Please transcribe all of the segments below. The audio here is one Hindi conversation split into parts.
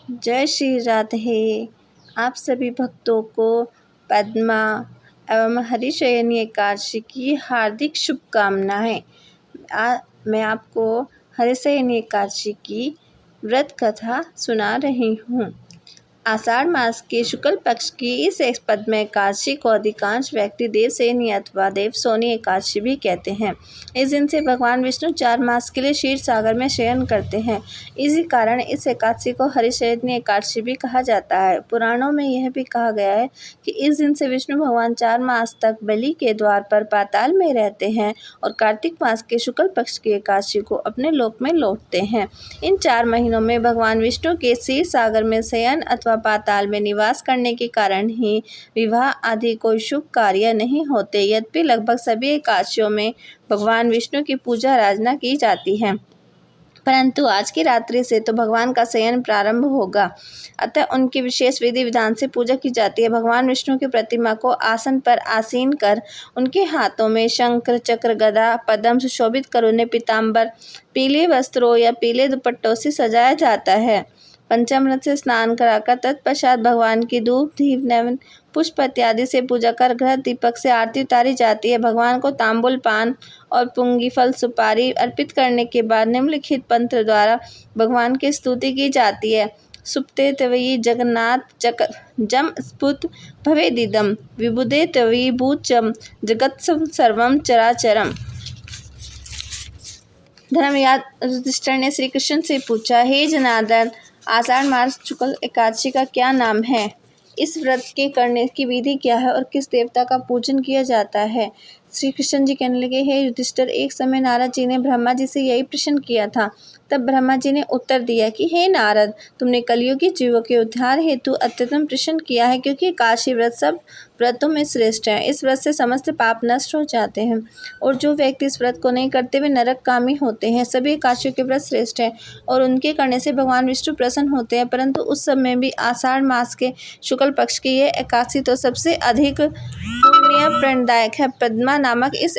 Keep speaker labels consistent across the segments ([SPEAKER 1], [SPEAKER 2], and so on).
[SPEAKER 1] जय श्री राधे। आप सभी भक्तों को पद्मा एवं हरिशयनी एकादशी की हार्दिक शुभकामनाएं। मैं आपको हरिशयनी एकादशी की व्रत कथा सुना रही हूँ। आषाढ़ मास के शुक्ल पक्ष की इस पद्मा एकादशी को अधिकांश व्यक्ति देवशयनी अथवा देवशोनी एकादशी भी कहते हैं। इस दिन से भगवान विष्णु 4 मास के लिए क्षीर सागर में शयन करते हैं। इसी कारण इस एकादशी को हरिशयनी एकादशी भी कहा जाता है। पुराणों में यह भी कहा गया है कि इस दिन से विष्णु भगवान 4 मास तक बलि के द्वार पर पाताल में रहते हैं और कार्तिक मास के शुक्ल पक्ष की एकादशी को अपने लोक में लौटते हैं। इन 4 महीनों में भगवान विष्णु के क्षीर सागर में शयन अथवा पाताल में निवास करने के कारण ही विवाह आदि कोई शुभ कार्य नहीं होते। यद्यपि लगभग सभी एकादशियों में भगवान विष्णु की पूजा आराधना की जाती है, परंतु आज की रात्रि से तो भगवान का शयन प्रारंभ होगा, अतः उनकी विशेष विधि विधान से पूजा की जाती है। भगवान विष्णु की प्रतिमा को आसन पर आसीन कर उनके हाथों में शंख चक्र गदा पद्म सुशोभित कर उन्हें पीताम्बर पीले वस्त्रों या पीले दुपट्टों से सजाया जाता है। पंचामृत से स्नान कराकर तत्पश्चात भगवान की धूप दीप नैवेद्य पुष्प इत्यादि से पूजा कर घृत दीपक से आरती उतारी जाती है। भगवान को तांबुल पान और पुंगी फल सुपारी अर्पित करने के बाद निम्नलिखित मंत्र द्वारा भगवान की स्तुति की जाती है। सुप्ते तवई जगन्नाथ जम स्फुत भवेदिदम विबुधे तवई भूचम जगत सर्वम चराचरम। धर्मराज युधिष्ठिर ने श्री कृष्ण से पूछा, हे जनार्दन, आषाढ़ मास शुक्ल एकादशी का क्या नाम है? इस व्रत के करने की विधि क्या है और किस देवता का पूजन किया जाता है? श्री कृष्ण जी कहने लगे, हे युधिष्ठिर, एक समय नारद जी ने ब्रह्मा जी से यही प्रश्न किया था। तब ब्रह्मा जी ने उत्तर दिया कि हे नारद, तुमने कलियुगी जीवों के उद्धार हेतु अत्यंत प्रश्न किया है, क्योंकि एकादशी व्रत सब व्रतों में श्रेष्ठ है। इस व्रत से समस्त पाप नष्ट हो जाते हैं और जो व्यक्ति इस व्रत को नहीं करते वे नरकगामी होते हैं। सभी एकादशियों के व्रत श्रेष्ठ है और उनके करने से भगवान विष्णु प्रसन्न होते हैं, परंतु उस समय भी आषाढ़ मास के शुक्ल पक्ष की यह एकादशी तो सबसे अधिक पुण्य प्रणदायक है। पद्मा नामक इस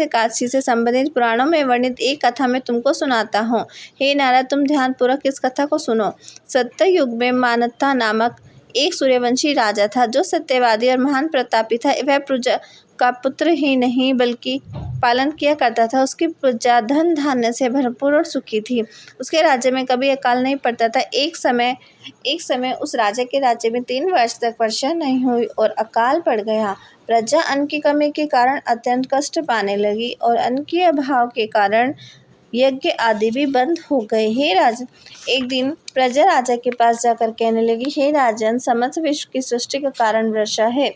[SPEAKER 1] एकादशी से संबंधित पुराणों में वर्णित एक कथा मैं तुमको सुनाता हूँ। हे नारद, तुम ध्यानपूर्वक इस कथा को सुनो। सत्ययुग में मानथा नामक एक सूर्यवंशी राजा था, जो सत्यवादी और महान प्रतापी था। वह प्रजा का पुत्र ही नहीं बल्कि पालन किया करता था। उसकी प्रजा धन धान्य से भरपूर और सुखी थी। उसके राज्य में कभी अकाल नहीं पड़ता था। एक समय उस राजा के राज्य में 3 वर्ष तक वर्षा नहीं हुई और अकाल पड़ गया। प्रजा अन्न की कमी के कारण अत्यंत कष्ट पाने लगी और अन्न के अभाव के कारण यज्ञ आदि भी बंद हो गए। हे राजन, एक दिन प्रजा राजा के पास जाकर कहने लगी, हे राजन, समस्त विश्व की सृष्टि का कारण वर्षा है।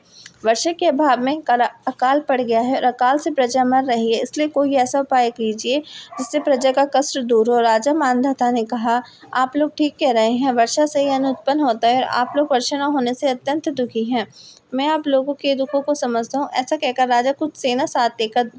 [SPEAKER 1] वर्षा के अभाव में अकाल पड़ गया है और अकाल से प्रजा मर रही है, इसलिए कोई ऐसा उपाय कीजिए जिससे प्रजा का कष्ट दूर हो। राजा मानधाता ने कहा, आप लोग ठीक कह रहे हैं, वर्षा से ही अन्न उत्पन्न होता है और आप लोग वर्षा न होने से अत्यंत दुखी हैं। मैं आप लोगों के दुखों को समझता हूँ। ऐसा कहकर राजा कुछ सेना साथ लेकर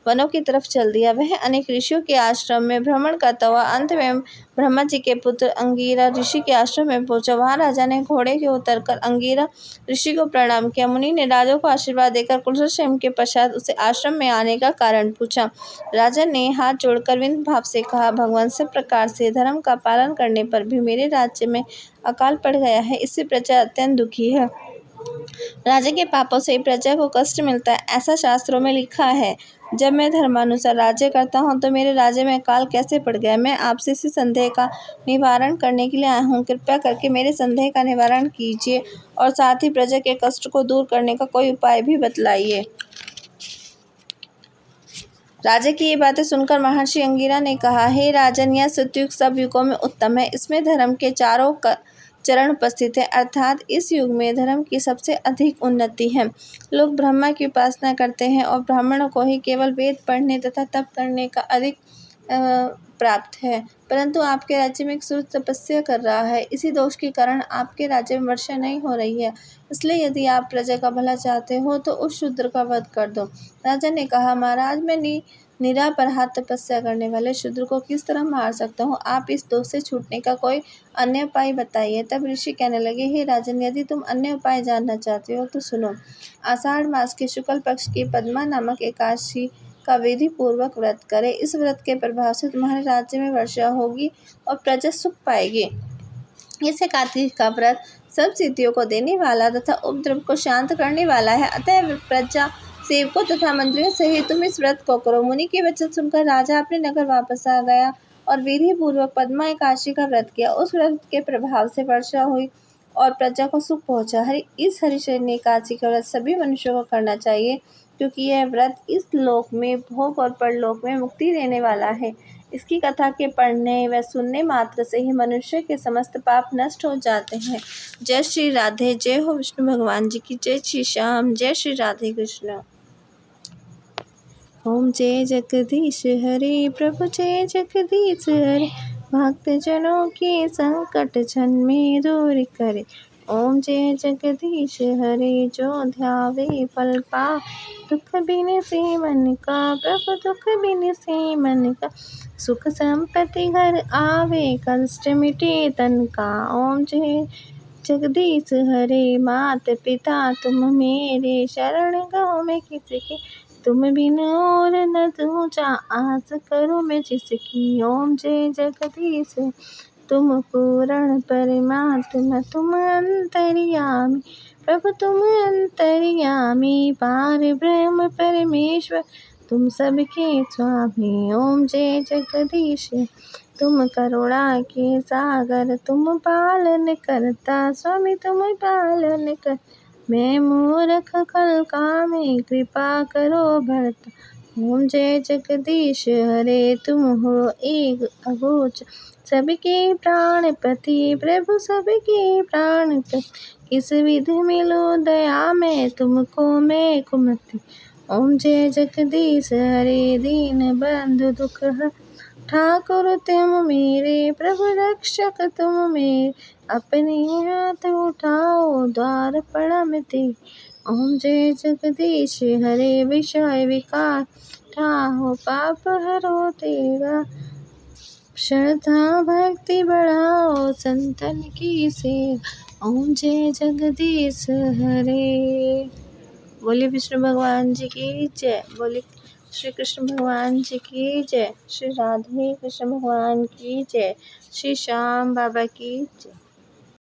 [SPEAKER 1] वनों की तरफ चल दिया। वह अनेक ऋषियों के आश्रम में भ्रमण करता हुआ अंत में ब्रह्मा जी के पुत्र अंगिरा ऋषि के आश्रम में पहुंचा। वहां राजा ने घोड़े के उतरकर अंगिरा ऋषि को प्रणाम किया। मुनि ने राजा को आशीर्वाद देकर कुशल के पश्चात उसे आश्रम में आने का कारण पूछा। राजा ने हाथ जोड़कर विनम्र भाव से कहा, भगवान, सब प्रकार से धर्म का पालन करने पर भी मेरे राज्य में अकाल पड़ गया है, इससे प्रजा अत्यंत दुखी है। राजा के पापों से प्रजा को कष्ट मिलता है, ऐसा शास्त्रों में लिखा है। जब मैं धर्मानुसार राज्य करता हूँ तो मेरे राज्य में अकाल कैसे पड़ गया? मैं आपसे इसी संदेह का निवारण करने के लिए आया हूँ। कृपया करके मेरे संदेह का निवारण कीजिए और साथ ही प्रजा के कष्ट को दूर करने का कोई उपाय भी बतलाइए। राजा की ये बातें सुनकर महर्षि अंगिरा ने कहा, हे राजन, यह सतयुग सब युगों में उत्तम है। इसमें धर्म के चारों चरण उपस्थित है, अर्थात इस युग में धर्म की सबसे अधिक उन्नति है। लोग ब्रह्मा की उपासना करते हैं और ब्राह्मणों को ही केवल वेद पढ़ने तथा तप करने का अधिक प्राप्त है, परंतु आपके राज्य में एक सूर्य तपस्या कर रहा है। इसी दोष के कारण आपके राज्य में वर्षा नहीं हो रही है। इसलिए यदि आप प्रजा का भला चाहते हो तो उस शूद्र का वध कर दो। राजा ने कहा, महाराज, मैं निरापराध तपस्या करने वाले शूद्र को किस तरह मार सकता हूँ? आप इस दोष से छूटने का कोई अन्य उपाय बताइए। तब ऋषि कहने लगे, हे राजन, यदि तुम अन्य उपाय जानना चाहते हो तो सुनो। आषाढ़ मास के शुक्ल पक्ष की पद्मा नामक एकादशी का विधि पूर्वक व्रत करें। इस व्रत के प्रभाव से तुम्हारे राज्य में वर्षा होगी और प्रजा सुख पाएगी। इसे कार्तिक का व्रत सब सिद्धियों को देने वाला तथा उपद्रव को शांत करने वाला है। अतः प्रजा सेवकों तथा मंत्रियों सहित तुम इस व्रत को करो। मुनि के वचन सुनकर राजा अपने नगर वापस आ गया और विधि पूर्वक पद्मा एकादशी का व्रत किया। उस व्रत के प्रभाव से वर्षा हुई और प्रजा को सुख पहुंचा। इस हरिशयनी एकादशी का व्रत सभी मनुष्यों को करना चाहिए, क्योंकि यह व्रत इस लोक में भोग और परलोक में मुक्ति देने वाला है। इसकी कथा के पढ़ने व सुनने मात्र से ही मनुष्य के समस्त पाप नष्ट हो जाते हैं। जय श्री राधे। जय हो विष्णु भगवान जी की। जय श्री श्याम। जय श्री राधे कृष्ण। ओम जय जगदीश हरे प्रभु जय जगदीश हरे, भक्त जनों के संकट क्षण में दूर करे। ओम जय जगदीश हरे, जो ध्यावे फल पाए। दुख बिनसे मन का प्रभु, दुख बिनसे मन का। सुख संपत्ति घर आवे, कष्ट मिटे तन का। ओम जय जगदीश हरे, मात पिता तुम मेरे, शरण गो मैं किसके। तुम बिन और न दूजा, आस करो मैं जिसकी। ओम जय जगदीश, तुम पूर्ण परमात्मा, तुम अंतर्यामी प्रभु, तुम अंतर्यामी। पार ब्रह्म परमेश्वर, तुम सबके स्वामी। ओम जय जगदीश, तुम करुणा के सागर, तुम पालन करता स्वामी, तुम पालन कर। मैं मूर्ख कल कामी, कृपा करो भरता। ओम जय जगदीश हरे, तुम हो एक अगोचर, सबके प्राणपति प्रभु, सबके प्राणपति। किस विधि मिलो दया में तुमको मैं कुमति। ओम जय जगदीश हरे, दीन बंधु दुख हर ठाकुर तुम मेरे, प्रभु रक्षक तुम मेरे। अपने हाथ उठाओ द्वार प्रणमते। ओम जय जगदीश हरे, विषय विकार ठाहो, पाप हरो तेरा। श्रद्धा भक्ति बढ़ाओ, संतन की सेवा। ओम जय जगदीश हरे। बोले विष्णु भगवान जी की जय। बोले श्री कृष्ण भगवान जी की जय। श्री राधे कृष्ण भगवान की जय। श्री श्याम बाबा की जय।